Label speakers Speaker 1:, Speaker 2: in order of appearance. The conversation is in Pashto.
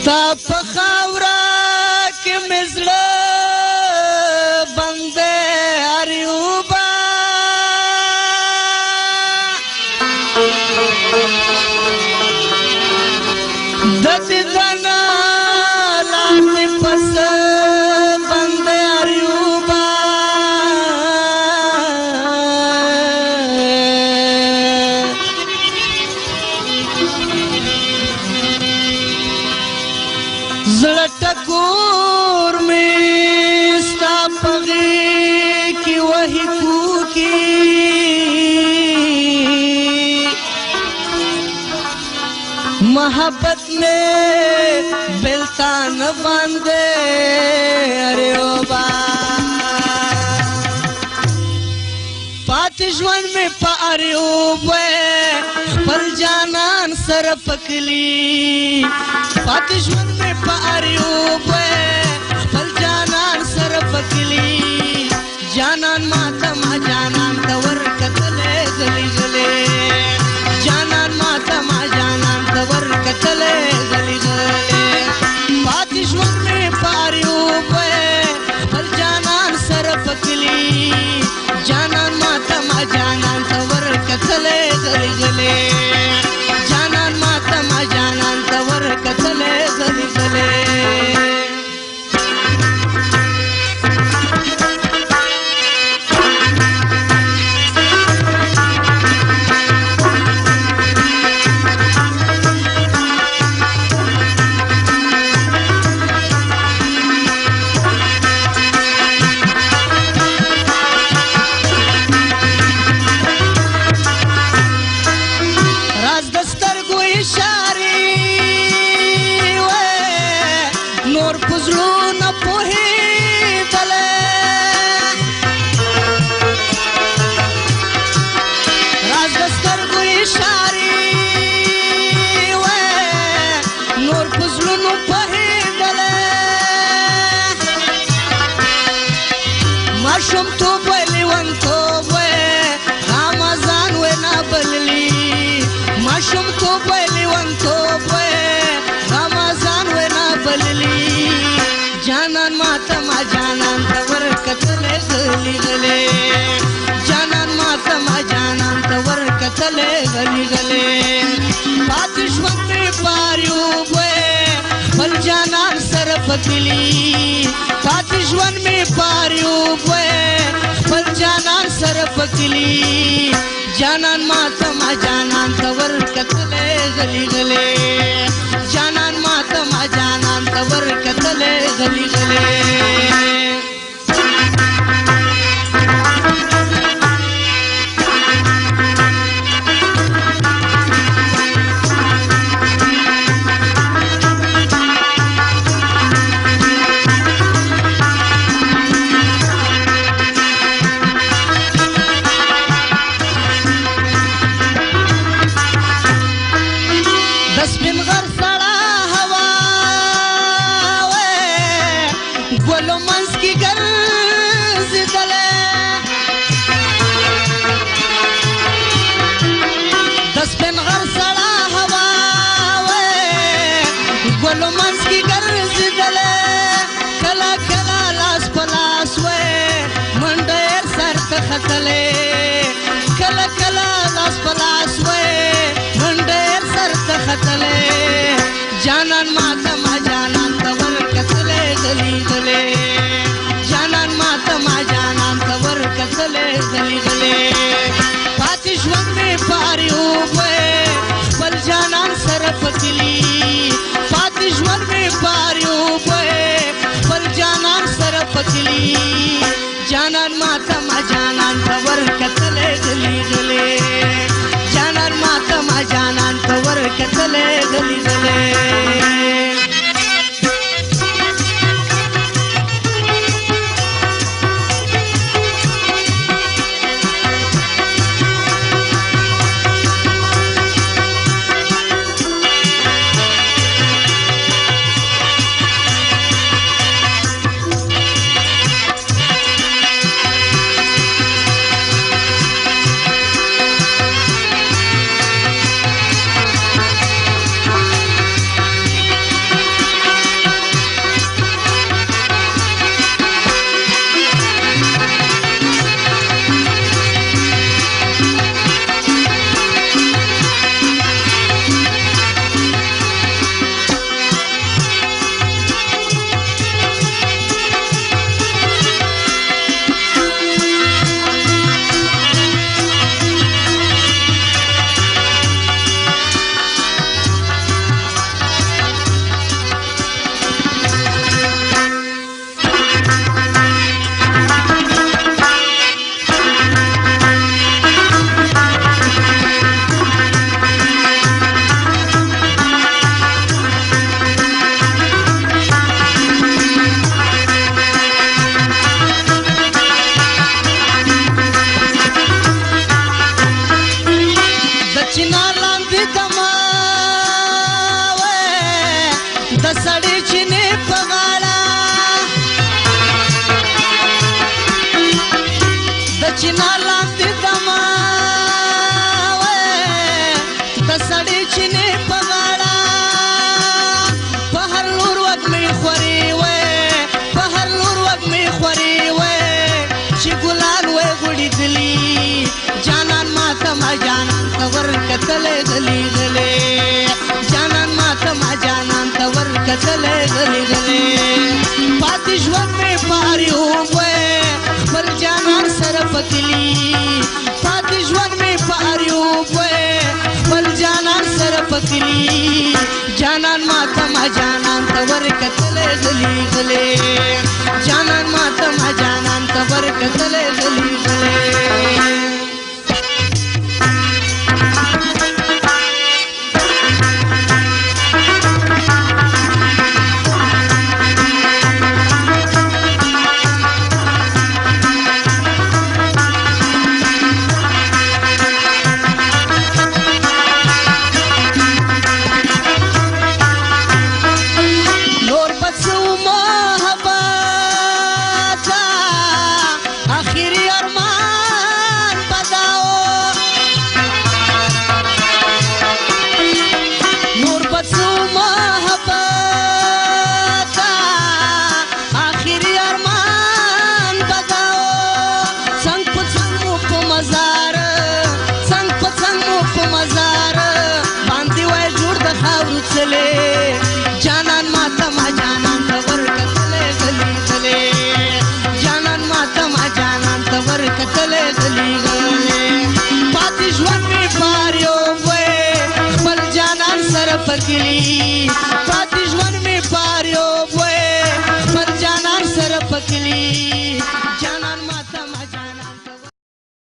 Speaker 1: ستا په خاوره کې مې زړه بندې اریوبه د دې دنا لاندې پس بندې اریوبه زړه ټکور مې ستا په غېږ کې وهي کوکي محبت میں بلتان باندے ارے او با پاتی ژوند میں پا ارے او بوے خپل جانان سر پکلی پاتی ژوند میں پا ارے او بوے خپل جانان سر پکلی جانان ماتا ما جانان تور کتلے گلی گلے جانان ماتا ما جانان تور کتلے گلی گلے پاتی ژوند میں پاریو پے خپل جانان سر پکلی جانان ماتا ما جانان تور کتلے گلی گلے جانان ماتا ما جانان تور کتلے گلی گلے جانان ماتا ما جانان تور کتلے گلی گلے جانان ماتا ما جانان تور کتلے گلی گلے پاتی ژوند میں پاریو بوے خپل جانان سر پکلی پاتی ژوند میں پاریو بوے خپل جانان سر پکلی جانان ماتا ما جانان تور کتلے گلی گلے جانان ماتا ما جانان تور کتلے گلی گلے کلا کلا لاس پلاس وے منڈیر سر تختلے جانان ماتا ما جانان تور کتلے گلی گلے جانان ماتا ما جانان تور کتلے گلی گلے پاتی ژوند میں پاریو بوے خپل جانان سر پکلی پاتی ژوند میں پاریو بوے خپل جانان سر پکلی جانان ماتا ما جانان تور کتلے گلی گلے جانان ماتا ما جانان تور کتلے گلی گلے چنار لاندې دما د سړې چینې په غاړه د چنار لاندې دما د سړې چینې په غاړه په هر لور وږمې خورې په هر لور وږمې خورې چې ګلان غوړېدلي جانان ماته ما جانان ته ورکتلی غلی غلی جانان ماته ما جانان ته ورکتلی غلی غلی پاتې ژوند مې پارې اوبه خپل جانان سره پکلي پاتې ژوند مې پارې اوبه خپل جانان سره پکلي جانان ماته ما جانان ته ورکتلی غلی غلی جانان ماته ما جانان ته ورکتلی غلی غلی جانان ماته ما جانان ته ورکتلی غلی غلی جانان ماته ما جانان ته ورکتلی غلی غلی پاتې ژوند مې پارې اوبه خپل جانان سره پکلي پاتې ژوند مې پارې اوبه خپل جانان سره پکلي